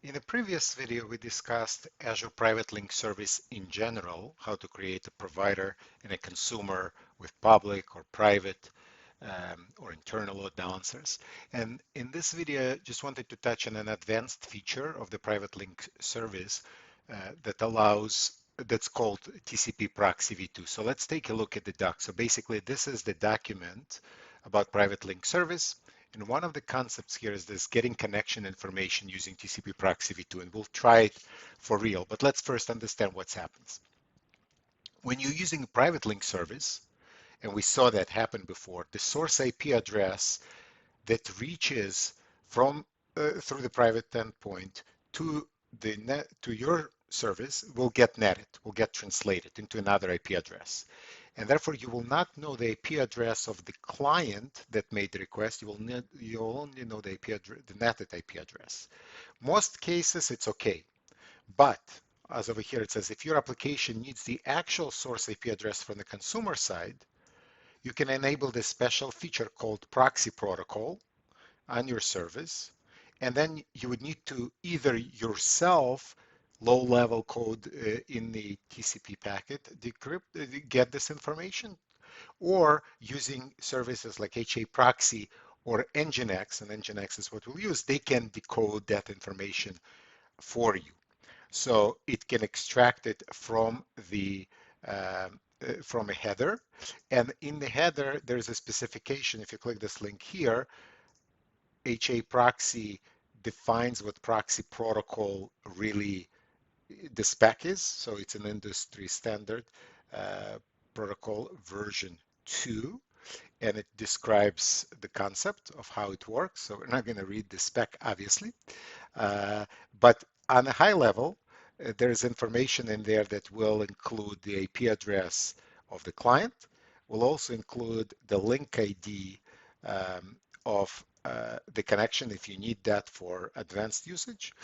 In a previous video, we discussed Azure Private Link Service in general, how to create a provider and a consumer with public or private or internal load balancers. And in this video, just wanted to touch on an advanced feature of the Private Link Service that's called TCP Proxy v2. So let's take a look at the doc. So basically, this is the document about Private Link Service. And one of the concepts here is this getting connection information using TCP Proxy v2, and we'll try it for real. But let's first understand what happens. When you're using a private link service, and we saw that happen before, the source IP address that reaches from through the private endpoint to your service will get netted, will get translated into another IP address. And therefore, you will not know the IP address of the client that made the request. You'll only know the the netted IP address. Most cases, it's okay. But as over here, it says if your application needs the actual source IP address from the consumer side, you can enable this special feature called Proxy Protocol on your service. And then you would need to either yourself low-level code in the TCP packet decrypt, get this information, or using services like HA Proxy or NGINX, and NGINX is what we'll use, they can decode that information for you. So it can extract it from from a header, and in the header there's a specification. If you click this link here, HA Proxy defines what proxy protocol really the spec is. So it's an industry standard protocol version 2, and it describes the concept of how it works. So we're not going to read the spec, obviously, but on a high level, there's information in there that will include the IP address of the client, will also include the link ID of the connection if you need that for advanced usage.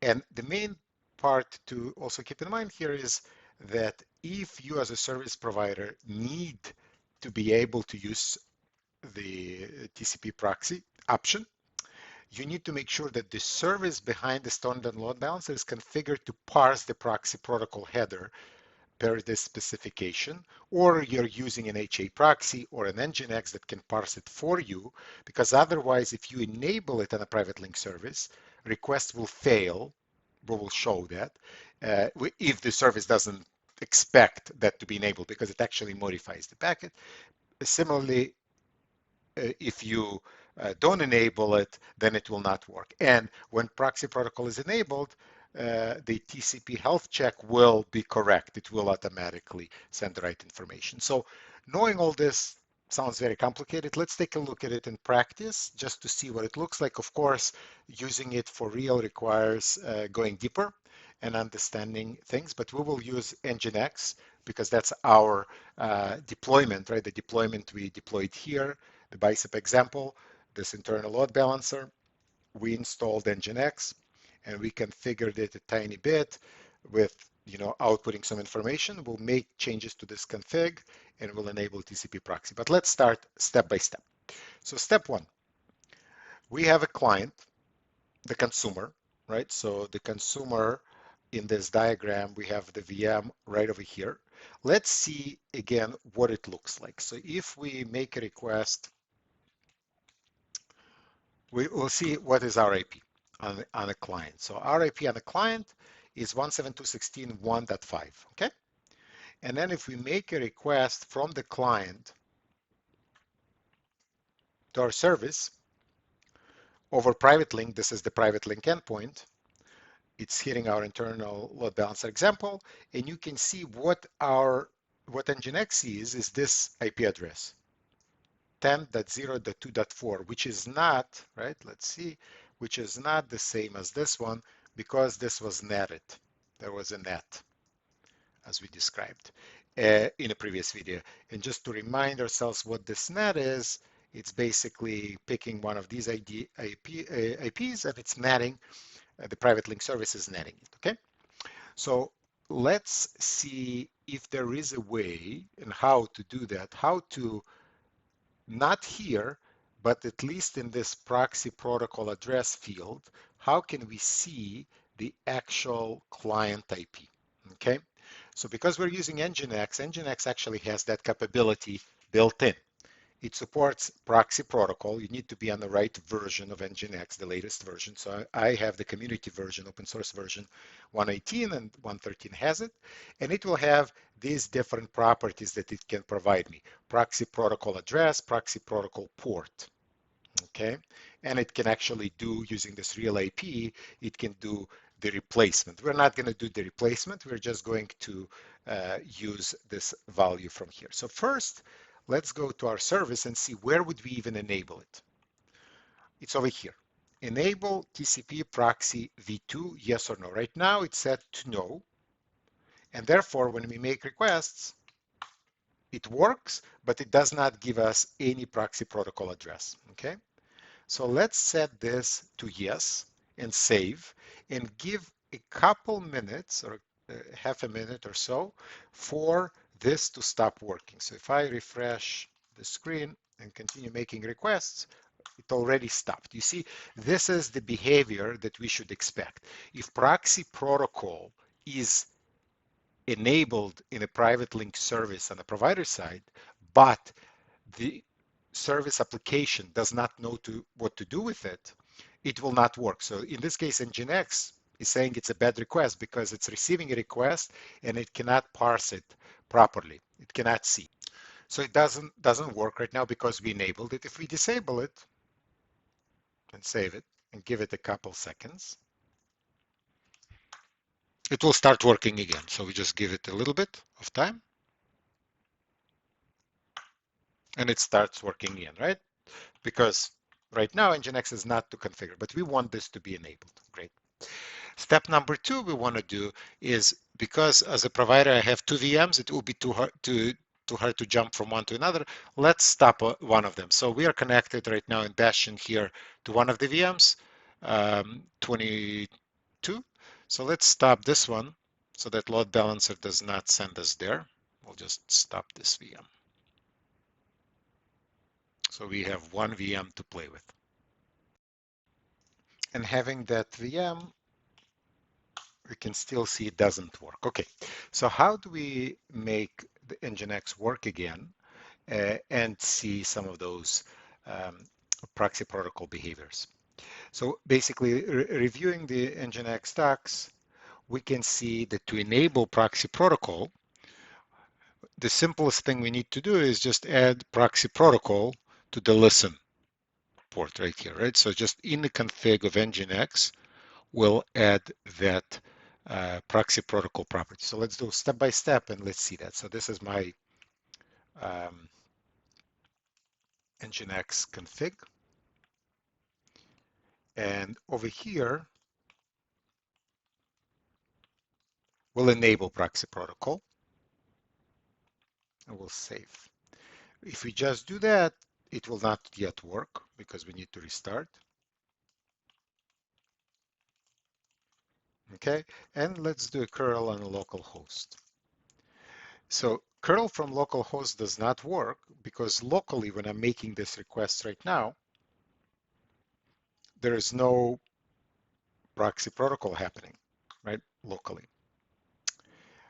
And the main part to also keep in mind here is that if you as a service provider need to be able to use the TCP proxy option, you need to make sure that the service behind the standard load balancer is configured to parse the proxy protocol header per this specification, or you're using an HA proxy or an NGINX that can parse it for you, because otherwise, if you enable it on a private link service, requests will fail. We will show that if the service doesn't expect that to be enabled, because it actually modifies the packet. Similarly, if you don't enable it, then it will not work. And when proxy protocol is enabled, the TCP health check will be correct. It will automatically send the right information. So knowing all this sounds very complicated. Let's take a look at it in practice just to see what it looks like. Of course, using it for real requires going deeper and understanding things, but we will use NGINX because that's our deployment, right? The deployment we deployed here, the bicep example, this internal load balancer, we installed NGINX and we configured it a tiny bit with outputting some information. We'll make changes to this config and we'll enable TCP proxy. But let's start step by step. So step one, we have a client, the consumer, right? So the consumer in this diagram, we have the VM right over here. Let's see again what it looks like. So if we make a request, we will see what is our IP on a client. So our IP on a client is 172.16.1.5, okay? And then if we make a request from the client to our service over private link, this is the private link endpoint, it's hitting our internal load balancer example, and you can see what NGINX sees is this IP address, 10.0.2.4, which is not, right, let's see, which is not the same as this one because this was netted. There was a net, as we described in a previous video. And just to remind ourselves what this net is, it's basically picking one of these IPs and it's netting, the private link service is netting it, okay? So let's see if there is a way and how to do that, how to, not here, but at least in this proxy protocol address field, how can we see the actual client IP? Okay, so because we're using NGINX, NGINX actually has that capability built in. It supports Proxy Protocol. You need to be on the right version of NGINX, the latest version. So I have the community version, open source version 118, and 113 has it. And it will have these different properties that it can provide me. Proxy Protocol address, Proxy Protocol port. Okay, and it can actually do, using this real IP, it can do the replacement. We're not going to do the replacement. We're just going to use this value from here. So first, let's go to our service and see where would we even enable it. It's over here. Enable TCP Proxy v2, yes or no. Right now it's set to no. And therefore, when we make requests, it works, but it does not give us any proxy protocol address. Okay. So let's set this to yes and save and give a couple minutes or half a minute or so for this to stop working. So if I refresh the screen and continue making requests, it already stopped. You see, this is the behavior that we should expect. If proxy protocol is enabled in a private link service on the provider side, but the service application does not know what to do with it, it will not work. So in this case, NGINX is saying it's a bad request because it's receiving a request and it cannot parse it properly. It cannot see. So it doesn't work right now because we enabled it. If we disable it and save it and give it a couple seconds, it will start working again. So we just give it a little bit of time and it starts working again, right? Because right now NGINX is not to configure, but we want this to be enabled. Great. Step number 2 we want to do is, because as a provider I have 2 VMs, it will be too hard to jump from one to another. Let's stop one of them. So we are connected right now in Bastion here to one of the VMs, 22. So let's stop this one so that load balancer does not send us there. We'll just stop this VM. So we have one VM to play with. And having that VM, we can still see it doesn't work. Okay, so how do we make the NGINX work again and see some of those proxy protocol behaviors? So basically, reviewing the NGINX docs, we can see that to enable proxy protocol, the simplest thing we need to do is just add proxy protocol to the listen port right here, right? So just in the config of NGINX, we'll add that proxy protocol property. So let's do step by step and let's see that. So this is my NGINX config. And over here, we'll enable proxy protocol and we'll save. If we just do that, it will not yet work because we need to restart. Okay, and let's do a curl on a local host. So curl from localhost does not work because locally, when I'm making this request right now, there is no proxy protocol happening, right, locally.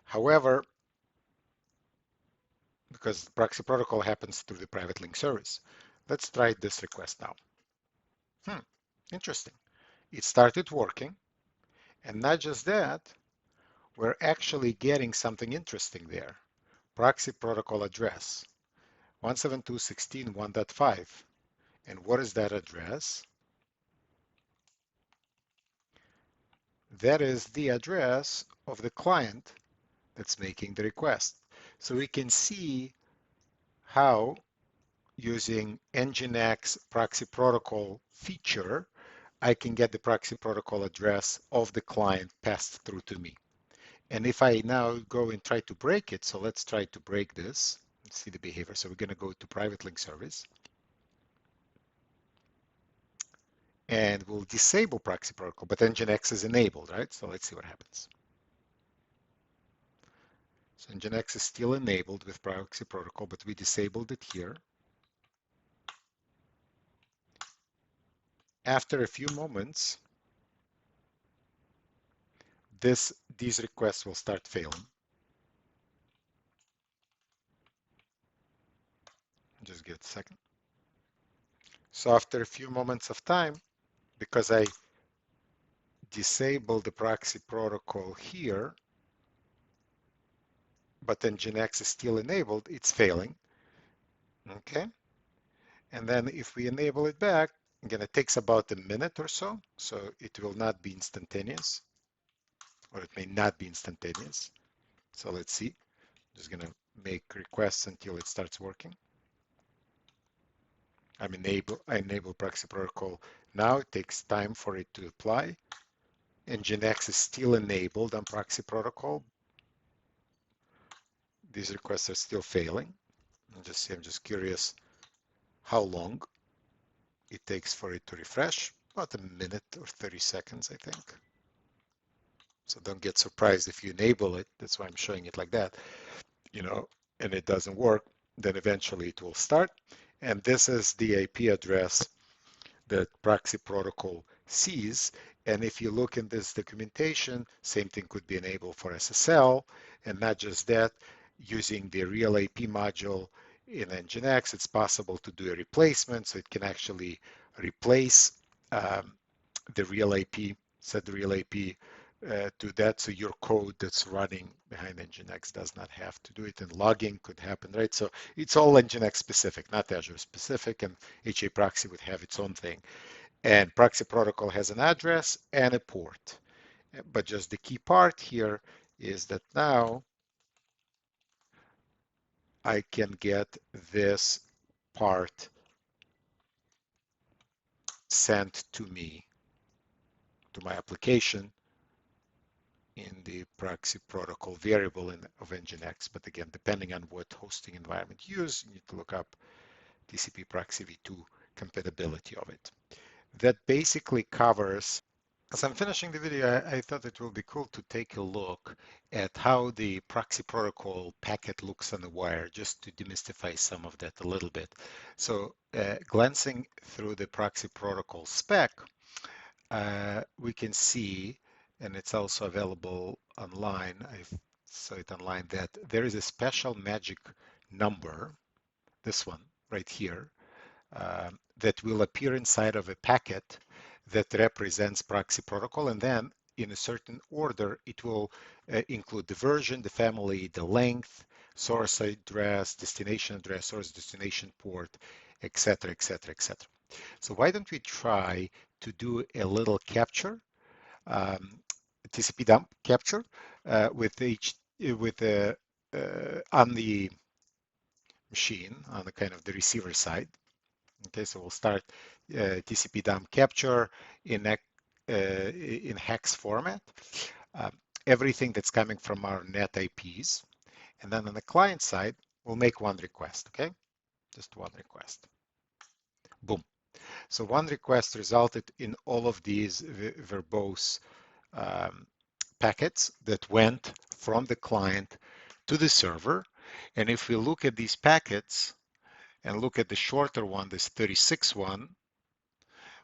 However, because the proxy protocol happens through the private link service, let's try this request now. Interesting. It started working, and not just that, we're actually getting something interesting there. Proxy protocol address, 172.16.1.5. And what is that address? That is the address of the client that's making the request. So we can see how, using NGINX proxy protocol feature, I can get the proxy protocol address of the client passed through to me. And if I now go and try to break it, so let's try to break this. Let's see the behavior. So we're going to go to private link service. And we'll disable proxy protocol, but NGINX is enabled, right? So let's see what happens. So NGINX is still enabled with proxy protocol, but we disabled it here. After a few moments, these requests will start failing. Just give it a second. So after a few moments of time, because I disable the proxy protocol here, but then NGINX is still enabled, it's failing. Okay. And then if we enable it back, again, it takes about a minute or so. So it will not be instantaneous, or it may not be instantaneous. So let's see. Just gonna make requests until it starts working. I enable proxy protocol now. It takes time for it to apply. NGINX is still enabled on proxy protocol. These requests are still failing. I'm just curious how long it takes for it to refresh. About a minute or 30 seconds, I think. So don't get surprised if you enable it. That's why I'm showing it like that, and it doesn't work, then eventually it will start. And this is the IP address that proxy protocol sees. And if you look in this documentation, same thing could be enabled for SSL. And not just that, using the real IP module in NGINX, it's possible to do a replacement. So it can actually replace the real IP, set the real IP to that. So your code that's running behind NGINX does not have to do it, and logging could happen, right? So it's all NGINX specific, not Azure specific, and HA Proxy would have its own thing. And Proxy Protocol has an address and a port. But just the key part here is that now I can get this part sent to me, to my application, in the proxy protocol variable of NGINX. But again, depending on what hosting environment you use, you need to look up TCP Proxy v2 compatibility of it. That basically covers. As I'm finishing the video, I thought it would be cool to take a look at how the proxy protocol packet looks on the wire, just to demystify some of that a little bit. So glancing through the proxy protocol spec, we can see, and it's also available online, I saw it online, that there is a special magic number, this one right here, that will appear inside of a packet that represents proxy protocol, and then in a certain order it will include the version, the family, the length, source address, destination address, source destination port, etc., etc., etc. So why don't we try to do a little capture, TCP dump capture on the machine, on the kind of the receiver side. Okay, so we'll start TCP dump capture in hex format. Um, Everything that's coming from our net IPs. And then on the client side, we'll make one request, okay? Just one request. Boom. So one request resulted in all of these verbose packets that went from the client to the server. And if we look at these packets and look at the shorter one, this 36 one,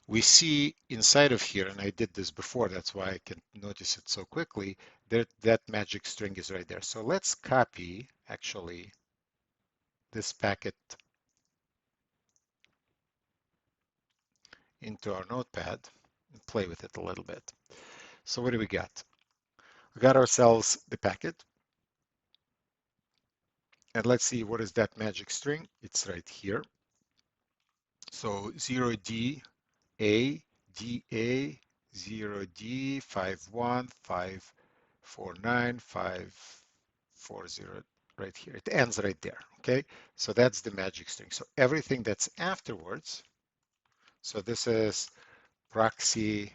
we see inside of here, and I did this before, that's why I can notice it so quickly, that magic string is right there. So let's copy actually this packet into our notepad and play with it a little bit. So what do we got? We got ourselves the packet. And let's see, what is that magic string? It's right here. So 0D A DA 0D 51549 right here. It ends right there. Okay, so that's the magic string. So everything that's afterwards, so this is proxy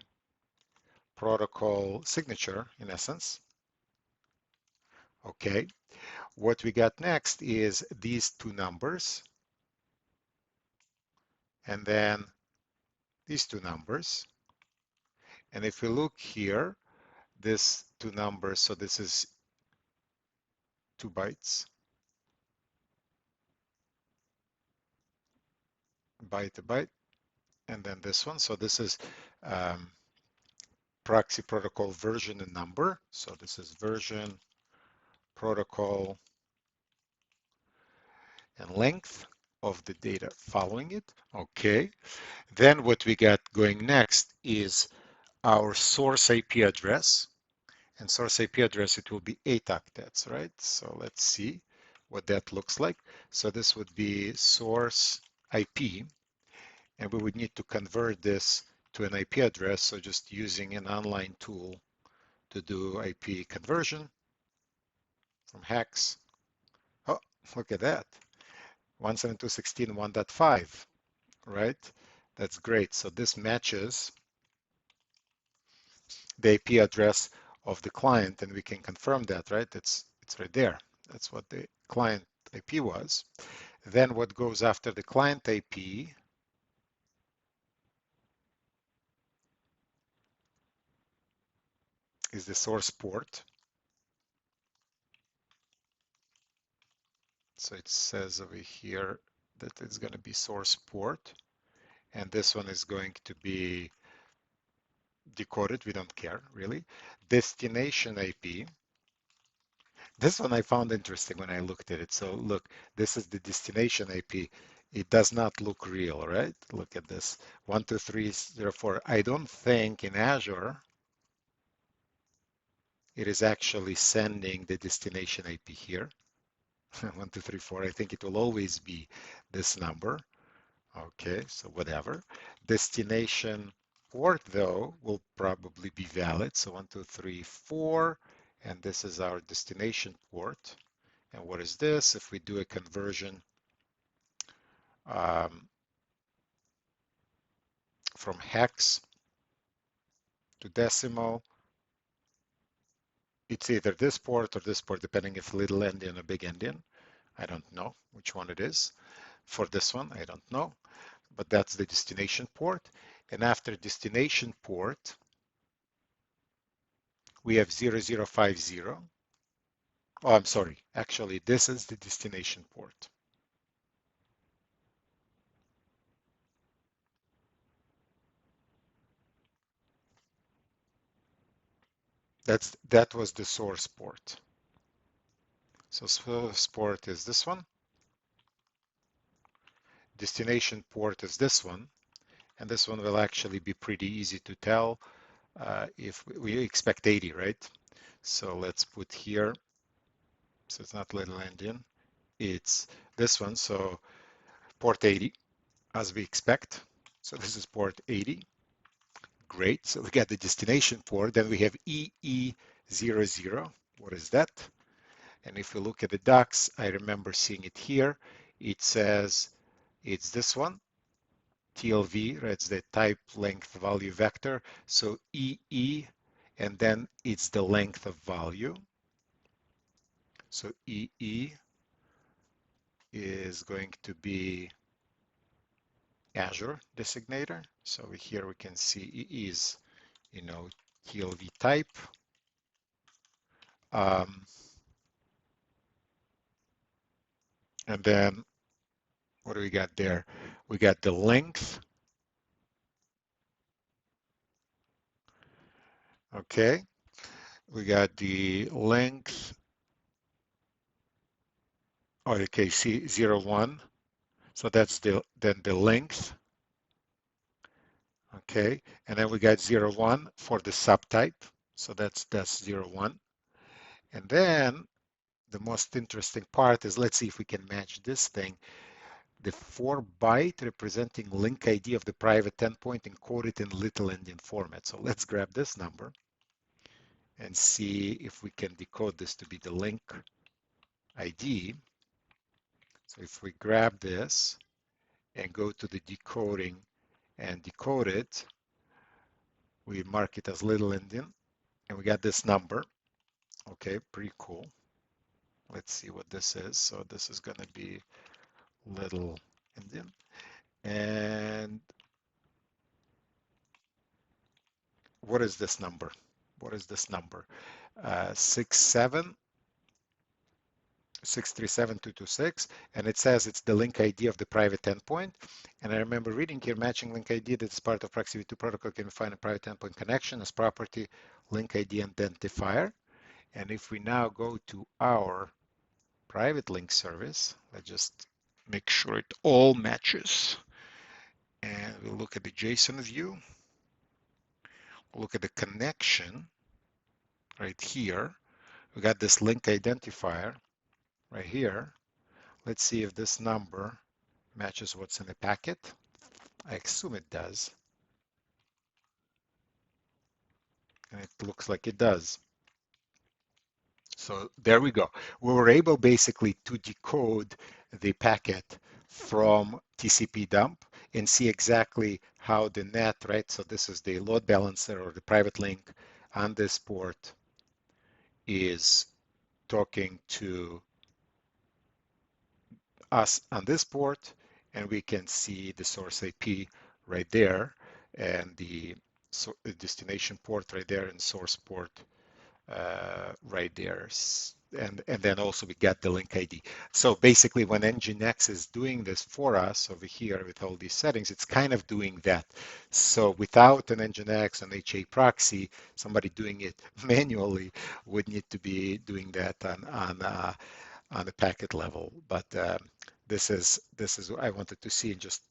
protocol signature in essence. Okay, what we got next is these two numbers, and then these two numbers. And if we look here, this two numbers, so this is 2 bytes, byte to byte, and then this one. So this is proxy protocol version and number. So this is version, protocol, and length of the data following it. Okay. Then what we got going next is our source IP address. And source IP address, it will be 8 octets, right? So let's see what that looks like. So this would be source IP, and we would need to convert this to an IP address. So just using an online tool to do IP conversion from hex. Oh, look at that. 172.16.1.5, right? That's great. So this matches the IP address of the client, and we can confirm that, right? It's right there. That's what the client IP was. Then what goes after the client IP is the source port. So it says over here that it's going to be source port, and this one is going to be decoded. We don't care really. Destination IP. This one I found interesting when I looked at it. So look, this is the destination IP. It does not look real, right? Look at this, 123.04. I don't think in Azure it is actually sending the destination IP here. 1234. I think it will always be this number. Okay, so whatever. Destination port though will probably be valid. So 1234, and this is our destination port. And what is this? If we do a conversion from hex to decimal, it's either this port or this port, depending if little endian or big endian. I don't know which one it is. For this one, I don't know, but that's the destination port. And after destination port, we have 0050. Oh, I'm sorry. Actually, this is the destination port. That was the source port. So source port is this one. Destination port is this one. And this one will actually be pretty easy to tell if we expect 80, right? So let's put here, so it's not little endian, it's this one, so port 80, as we expect. So this is port 80. Great, so we got the destination port, then we have EE00. What is that? And if we look at the docs, I remember seeing it here. It says it's this one, TLV, right? It's the type length value vector. So EE, and then it's the length of value. So EE is going to be Azure designator. So here we can see EE is, TLV type. And then what do we got there? We got the length. Okay. We got the length. Oh, okay, see 01. So that's then the length. Okay. And then we got 01 for the subtype. So that's 01. And then the most interesting part is, let's see if we can match this thing. The 4-byte representing link ID of the private endpoint encoded in little endian format. So let's grab this number and see if we can decode this to be the link ID. So if we grab this and go to the decoding and decode it, we mark it as little endian, and we got this number. Okay, pretty cool. Let's see what this is. So this is going to be little endian. And what is this number? What is this number? 67. 637.226, and it says it's the link ID of the private endpoint. And I remember reading here, matching link ID that is part of Proxy v2 protocol can find a private endpoint connection as property link ID identifier. And if we now go to our private link service, let's just make sure it all matches. And we'll look at the JSON view, look at the connection right here. We got this link identifier right here. Let's see if this number matches what's in the packet. I assume it does. And it looks like it does. So there we go. We were able basically to decode the packet from TCP dump and see exactly how the net, right? So this is the load balancer or the private link on this port is talking to us on this port, and we can see the source IP right there and the destination port right there and source port right there. And then also we get the link ID. So basically when NGINX is doing this for us over here with all these settings, it's kind of doing that. So without an NGINX and HA proxy, somebody doing it manually would need to be doing that on a packet level. But this is what I wanted to see, and just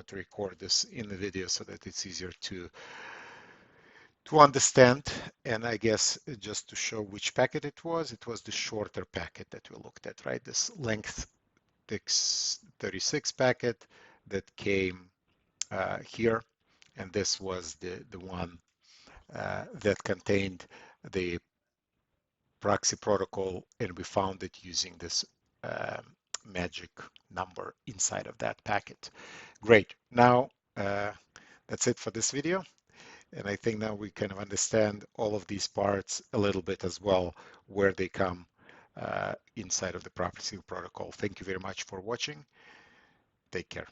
to record this in the video so that it's easier to understand. And I guess just to show which packet it was the shorter packet that we looked at, right? This length 36 packet that came here, and this was the one that contained the proxy protocol, and we found it using this magic number inside of that packet. Great. Now that's it for this video. And I think now we kind of understand all of these parts a little bit as well, where they come inside of the Proxy Protocol. Thank you very much for watching. Take care.